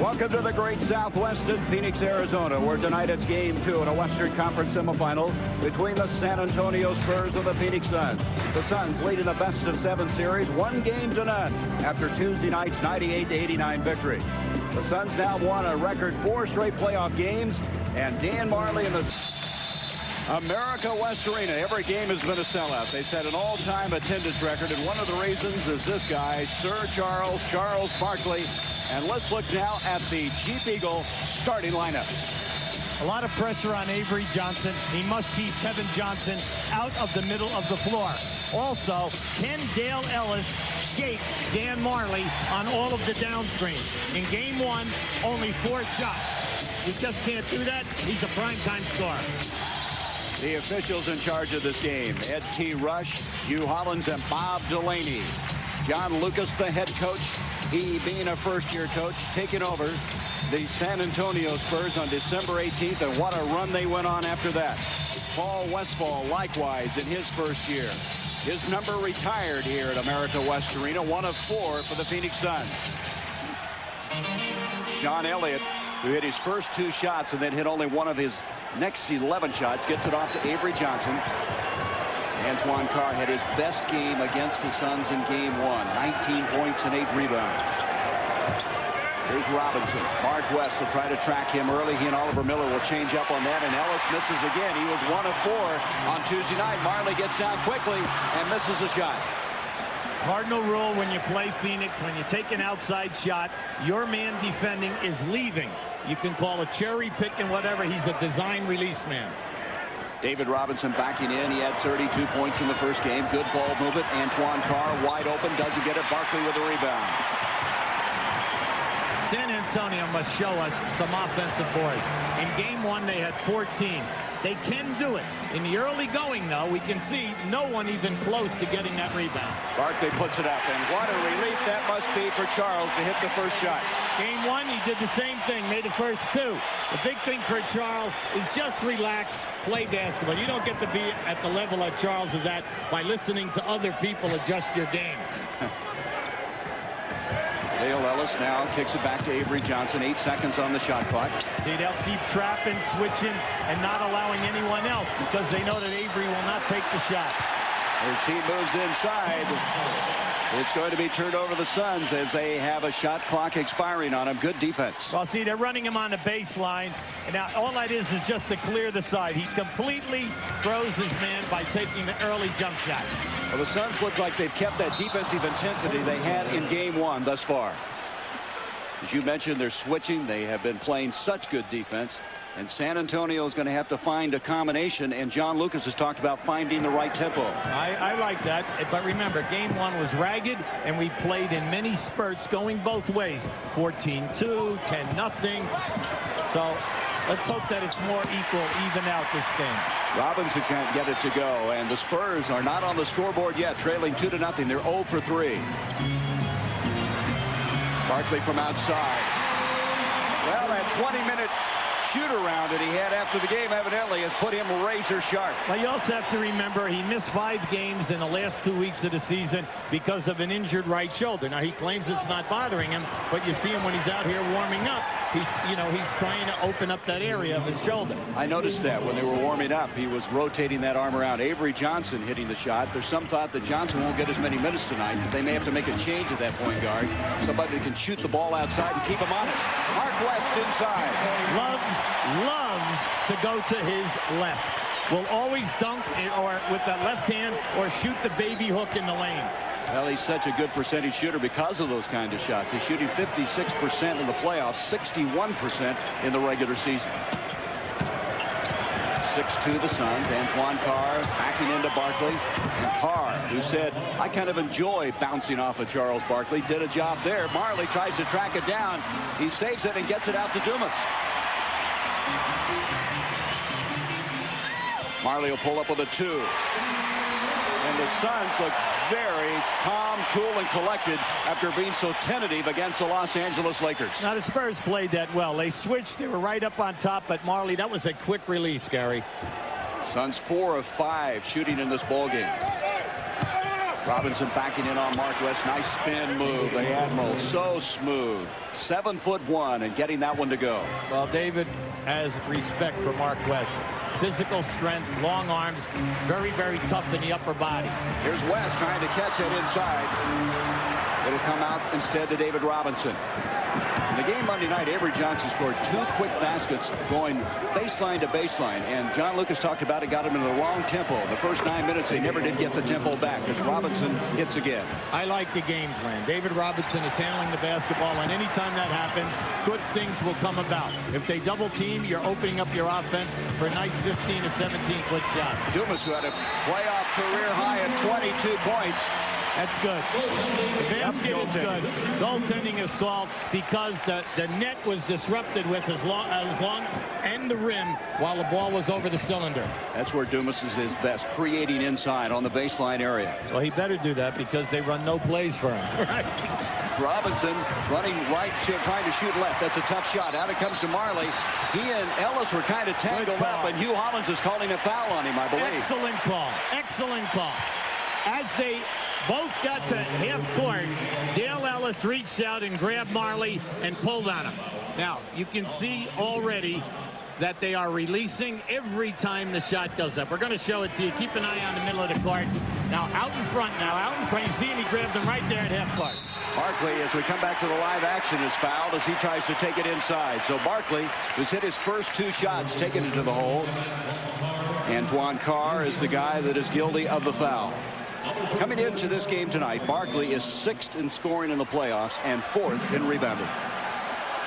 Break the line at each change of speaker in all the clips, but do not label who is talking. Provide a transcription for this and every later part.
Welcome to the great Southwest in Phoenix, Arizona, where tonight it's Game 2 in a Western Conference semifinal between the San Antonio Spurs and the Phoenix Suns. The Suns lead in the best-of-7 series, 1-0 after Tuesday night's 98-89 victory. The Suns now won a record 4 straight playoff games, and Dan Marley and the America West Arena, every game has been a sellout. They set an all-time attendance record, and one of the reasons is this guy, Sir Charles Barkley. And let's look now at the Jeep Eagle starting lineup.
A lot of pressure on Avery Johnson. He must keep Kevin Johnson out of the middle of the floor. Also, can Dale Ellis skate Dan Marley on all of the down screens? In game 1, only 4 shots. You just can't do that. He's a primetime scorer.
The officials in charge of this game: Ed T. Rush, Hugh Hollins, and Bob Delaney. John Lucas, the head coach, he being a first-year coach, taking over the San Antonio Spurs on December 18th, and what a run they went on after that. Paul Westphal, likewise, in his first year. His number retired here at America West Arena, 1 of 4 for the Phoenix Suns. John Elliott, who hit his first 2 shots and then hit only 1 of his next 11 shots, gets it off to Avery Johnson. Antoine Carr had his best game against the Suns in game 1, 19 points and 8 rebounds. Here's Robinson. Mark West will try to track him early. He and Oliver Miller will change up on that, and Ellis misses again. He was 1 of 4 on Tuesday night. Marley gets down quickly and misses a shot.
Cardinal rule when you play Phoenix, when you take an outside shot, your man defending is leaving. You can call a cherry pick and whatever. He's a design release man.
David Robinson backing in. He had 32 points in the first game. Good ball movement. Antoine Carr wide open. Doesn't get it. Barkley with a rebound.
San Antonio must show us some offensive boards. In game 1, they had 14. They can do it. In the early going, though, we can see no one even close to getting that rebound.
Barkley puts it up, and what a relief that must be for Charles to hit the first shot.
Game 1, he did the same thing, made the first 2. The big thing for Charles is just relax, play basketball. You don't get to be at the level that Charles is at by listening to other people adjust your game.
Dale Ellis now kicks it back to Avery Johnson. 8 seconds on the shot clock.
See, they'll keep trapping, switching, and not allowing anyone else because they know that Avery will not take the shot.
As he moves inside, it's going to be turned over to the Suns as they have a shot clock expiring on him. Good defense.
Well, see, they're running him on the baseline. And now all that is just to clear the side. He completely throws his man by taking the early jump shot.
Well, the Suns look like they've kept that defensive intensity they had in game 1 thus far. As you mentioned, they're switching. They have been playing such good defense. And San Antonio is going to have to find a combination, and John Lucas has talked about finding the right tempo.
I like that, but remember, game 1 was ragged, and we played in many spurts going both ways. 14-2, 10-0. So let's hope that it's more equal, even out this game.
Robinson can't get it to go, and the Spurs are not on the scoreboard yet, trailing 2-0. They're 0 for 3. Barkley from outside. Well, that 20-minute shoot-around that he had after the game evidently has put him razor sharp.
Well, you also have to remember he missed 5 games in the last 2 weeks of the season because of an injured right shoulder. Now, he claims it's not bothering him, but you see him when he's out here warming up. He's trying to open up that area of his shoulder.
I noticed that when they were warming up, he was rotating that arm around. Avery Johnson hitting the shot. There's some thought that Johnson won't get as many minutes tonight. They may have to make a change at that point guard. Somebody that can shoot the ball outside and keep him honest. Mark West inside.
Loves to go to his left. Will always dunk or with that left hand or shoot the baby hook in the lane.
Well, he's such a good percentage shooter because of those kind of shots. He's shooting 56% in the playoffs, 61% in the regular season. 6-2 the Suns. Antoine Carr backing into Barkley. And Carr, who said, I kind of enjoy bouncing off of Charles Barkley, did a job there. Marley tries to track it down. He saves it and gets it out to Dumas. Marley will pull up with a 2. And the Suns look very calm, cool, and collected after being so tentative against the Los Angeles Lakers.
Now, the Spurs played that well. They switched. They were right up on top, but Marley, that was a quick release, Gary.
Suns 4 of 5 shooting in this ball game. Robinson backing in on Mark West. Nice spin move. The Admiral so smooth. 7'1" and getting that one to go.
Well, David has respect for Mark West. Physical strength, long arms, very, very tough in the upper body.
Here's West trying to catch it inside. It'll come out instead to David Robinson. In the game Monday night, Avery Johnson scored 2 quick baskets going baseline to baseline. And John Lucas talked about it, got him in the wrong tempo. The first 9 minutes, they never did get the tempo back as Robinson hits again.
I like the game plan. David Robinson is handling the basketball, and anytime that happens, good things will come about. If they double team, you're opening up your offense for a nice 15 to 17-foot shot.
Dumas, who had a playoff career high at 22 points.
That's good. The basket is good. Goaltending is called because the net was disrupted with as long and the rim while the ball was over the cylinder.
That's where Dumas is his best, creating inside on the baseline area.
Well, he better do that because they run no plays for him.
Right. Robinson running right, trying to shoot left. That's a tough shot. Out it comes to Marley. He and Ellis were kind of tangled up, and Hugh Hollins is calling a foul on him, I believe.
Excellent call. Excellent call. As they both got to half court, Dale Ellis reached out and grabbed Marley and pulled on him. Now, you can see already that they are releasing every time the shot goes up. We're going to show it to you. Keep an eye on the middle of the court. Now, out in front now. Out in front. You see him, he grabbed him right there at half court.
Barkley, as we come back to the live action, is fouled as he tries to take it inside. So Barkley, who's hit his first 2 shots, taken into the hole. Antoine Carr is the guy that is guilty of the foul. Coming into this game tonight, Barkley is 6th in scoring in the playoffs and 4th in rebounding.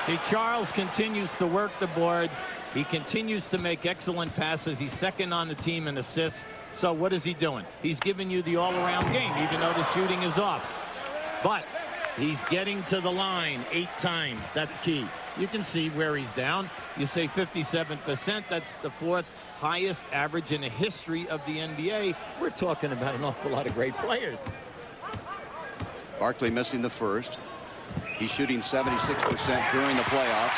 See, Charles continues to work the boards. He continues to make excellent passes. He's 2nd on the team in assists. So what is he doing? He's giving you the all-around game, even though the shooting is off. But he's getting to the line 8 times. That's key. You can see where he's down. You say 57%. That's the 4th highest average in the history of the NBA. We're talking about an awful lot of great players.
Barkley missing the first. He's shooting 76% during the playoffs.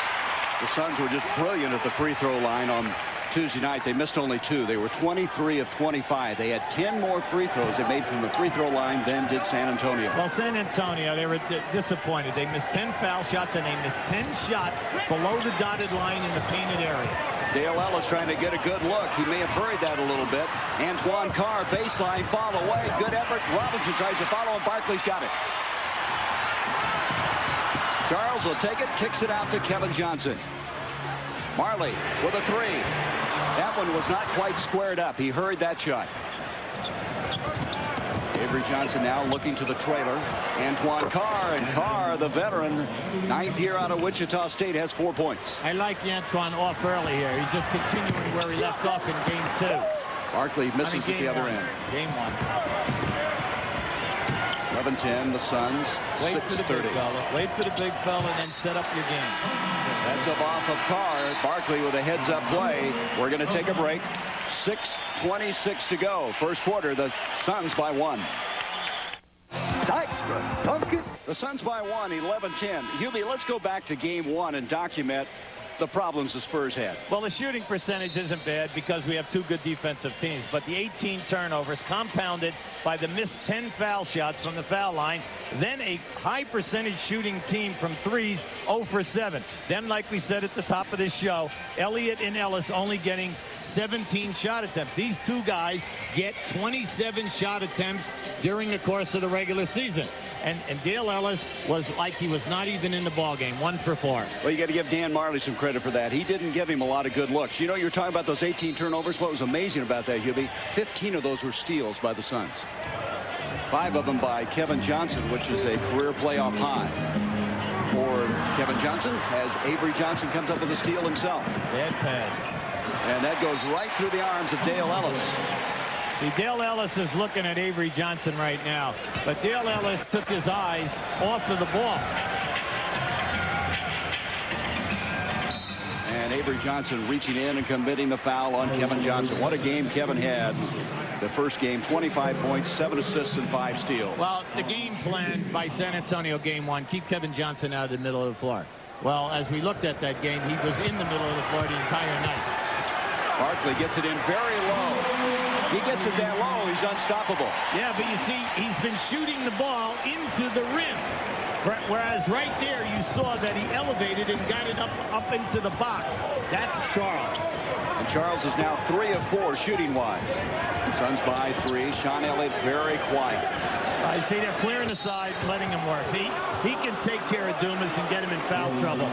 The Suns were just brilliant at the free throw line on Tuesday night. They missed only 2. They were 23 of 25. They had 10 more free throws they made from the free throw line than did San Antonio.
Well, San Antonio, they were disappointed. They missed 10 foul shots, and they missed 10 shots below the dotted line in the painted area.
Dale Ellis trying to get a good look. He may have hurried that a little bit. Antoine Carr, baseline, fall away. Good effort. Robinson tries to follow, and Barkley's got it. Charles will take it, kicks it out to Kevin Johnson. Marley with a 3. That one was not quite squared up. He hurried that shot. Avery Johnson now looking to the trailer. Antoine Carr, and Carr, the veteran, 9th year out of Wichita State, has 4 points.
I like Antoine off early here. He's just continuing where he left off in game 2.
Barkley misses at the other end.
Game 1.
11-10, the Suns.
Wait for the big fella. Wait for the big fella and then set up your game.
That's up off of Carr. Barkley with a heads-up play. We're going to take a break. 6:26 to go. First quarter, the Suns by 1.
Dykstra, Duncan.
The Suns by 1, 11-10. Hubie, let's go back to game 1 and document the problems the Spurs had.
Well, the shooting percentage isn't bad because we have 2 good defensive teams, but the 18 turnovers compounded by the missed 10 foul shots from the foul line, then a high percentage shooting team from threes, 0 for 7. Then, like we said at the top of this show, Elliott and Ellis only getting 17 shot attempts. These 2 guys get 27 shot attempts during the course of the regular season. And Dale Ellis was like he was not even in the ball game, 1 for 4.
Well, you got to give Dan Marley some credit for that. He didn't give him a lot of good looks. You know, you're talking about those 18 turnovers. What was amazing about that, Hubie, 15 of those were steals by the Suns. 5 of them by Kevin Johnson, which is a career playoff high for Kevin Johnson, as Avery Johnson comes up with a steal himself.
Bad pass.
And that goes right through the arms of Dale Ellis.
See, Dale Ellis is looking at Avery Johnson right now, but Dale Ellis took his eyes off of the ball.
And Avery Johnson reaching in and committing the foul on Kevin Johnson. What a game Kevin had. The first game, 25 points, 7 assists, and 5 steals.
Well, the game plan by San Antonio game 1, keep Kevin Johnson out of the middle of the floor. Well, as we looked at that game, he was in the middle of the floor the entire night.
Barkley gets it in very low. He gets it down low, he's unstoppable.
Yeah, but you see, he's been shooting the ball into the rim. Whereas right there, you saw that he elevated and got it up into the box. That's Charles.
And Charles is now 3 of 4 shooting-wise. Suns by 3. Sean Elliott very quiet.
I see they're clearing the side, letting him work. He can take care of Dumas and get him in foul trouble.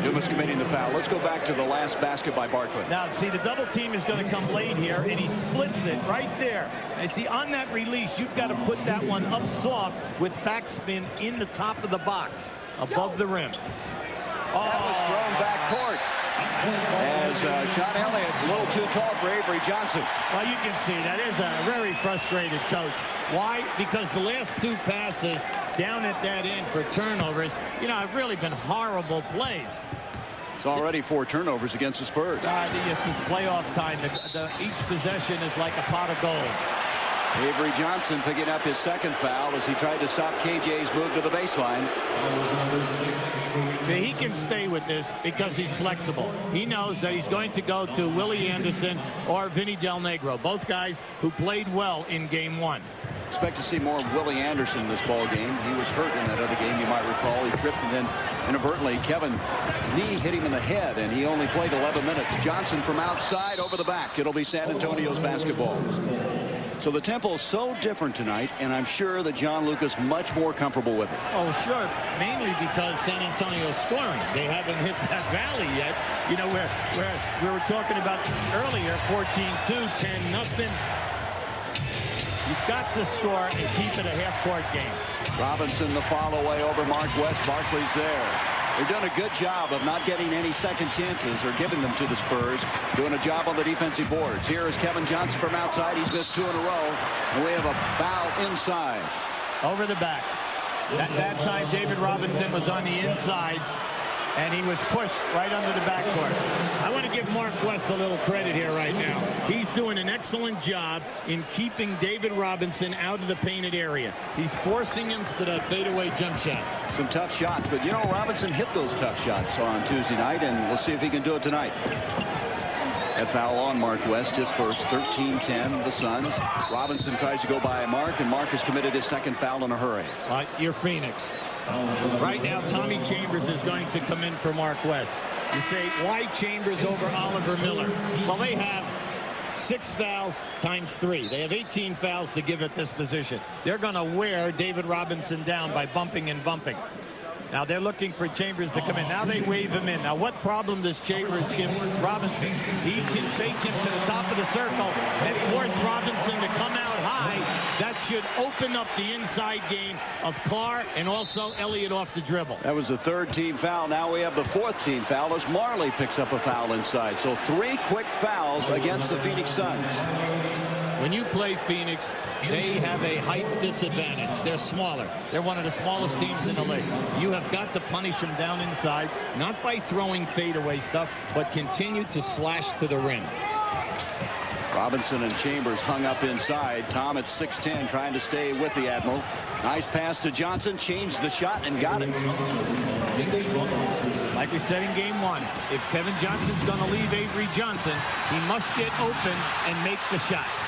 Dumas committing the foul. Let's go back to the last basket by Barkley.
Now, see, the double team is going to come late here, and he splits it right there. And see, on that release, you've got to put that one up soft with backspin in the top of the box, above the rim.
That was thrown back court. As Sean Elliott, a little too tall for Avery Johnson.
Well, you can see that is a very frustrated coach. Why? Because the last 2 passes down at that end for turnovers, you know, have really been horrible plays.
It's already 4 turnovers against the Spurs.
This is playoff time. Each possession is like a pot of gold.
Avery Johnson picking up his 2nd foul as he tried to stop KJ's move to the baseline.
See, he can stay with this because he's flexible. He knows that he's going to go to Willie Anderson or Vinny Del Negro, both guys who played well in game 1.
Expect to see more of Willie Anderson this ball game. He was hurt in that other game, you might recall. He tripped, and then inadvertently Kevin's knee hit him in the head, and he only played 11 minutes. Johnson from outside over the back. It'll be San Antonio's basketball. So the tempo is so different tonight, and I'm sure that John Lucas much more comfortable with it.
Oh, sure. Mainly because San Antonio's scoring. They haven't hit that valley yet. You know, where we were talking about earlier, 14-2, 10-0. You've got to score and keep it a half-court game.
Robinson the foul away over Mark West. Barkley's there. They've done a good job of not getting any second chances or giving them to the Spurs. Doing a job on the defensive boards. Here is Kevin Johnson from outside. He's missed 2 in a row. And we have a foul inside.
Over the back. That time David Robinson was on the inside. And he was pushed right under the backcourt. I want to give Mark West a little credit here right now. He's doing an excellent job in keeping David Robinson out of the painted area. He's forcing him to that fadeaway jump shot.
Some tough shots, but you know, Robinson hit those tough shots on Tuesday night, and we'll see if he can do it tonight. That foul on Mark West, his first, 13-10, the Suns. Robinson tries to go by Mark, and Mark has committed his 2nd foul in a hurry.
You're Phoenix. Right now, Tommy Chambers is going to come in for Mark West. You say, why Chambers over Oliver Miller? Well, they have 6 fouls times 3. They have 18 fouls to give at this position. They're going to wear David Robinson down by bumping and bumping. Now they're looking for Chambers to come in. Now they wave him in. Now what problem does Chambers give Robinson? He can fake him to the top of the circle and force Robinson to come out high. That should open up the inside game of Carr and also Elliott off the dribble.
That was the 3rd team foul. Now we have the 4th team foul as Marley picks up a foul inside. So 3 quick fouls against the Phoenix Suns.
When you play Phoenix, they have a height disadvantage. They're smaller. They're one of the smallest teams in the league. You have got to punish them down inside, not by throwing fadeaway stuff, but continue to slash to the rim.
Robinson and Chambers hung up inside. Tom at 6'10", trying to stay with the Admiral. Nice pass to Johnson, changed the shot and got it.
Like we said in game 1, if Kevin Johnson's going to leave Avery Johnson, he must get open and make the shots.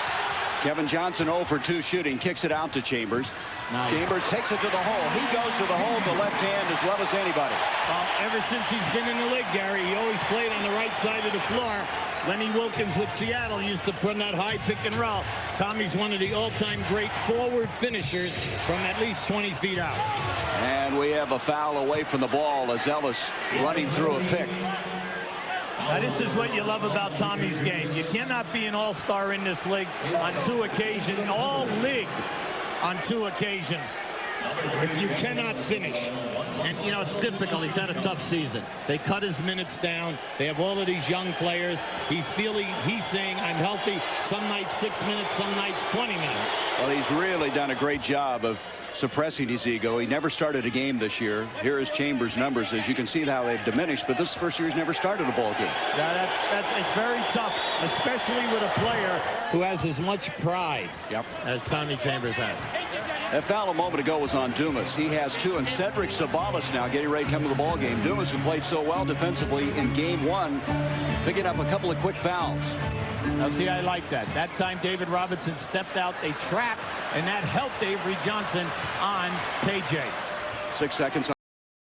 Kevin Johnson 0 for 2 shooting, kicks it out to Chambers. Nice. Chambers takes it to the hole. He goes to the hole with the left hand as well as anybody.
Well, ever since he's been in the league, Gary, he always played on the right side of the floor. Lenny Wilkins with Seattle used to run that high pick and roll. Tommy's one of the all-time great forward finishers from at least 20 feet out.
And we have a foul away from the ball as Ellis running through a pick.
Now, this is what you love about Tommy's game. You cannot be an all-star in this league on 2 occasions, all league on 2 occasions, if you cannot finish. And, you know, it's difficult. He's had a tough season. They cut his minutes down. They have all of these young players. He's saying, I'm healthy. Some nights 6 minutes, some nights 20 minutes.
Well, he's really done a great job of suppressing his ego. He never started a game this year. Here is Chambers' numbers. As you can see how they've diminished, but this is the first year he's never started a ball game.
Yeah, it's very tough, especially with a player who has as much pride as Tommy Chambers has.
That foul a moment ago was on Dumas. He has 2, and Cedric Sabalas now getting ready to come to the ball game. Dumas, who played so well defensively in game 1, picking up a couple of quick fouls.
Now, see, I like that. That time David Robinson stepped out, they trapped, and that helped Avery Johnson on KJ.
6 seconds.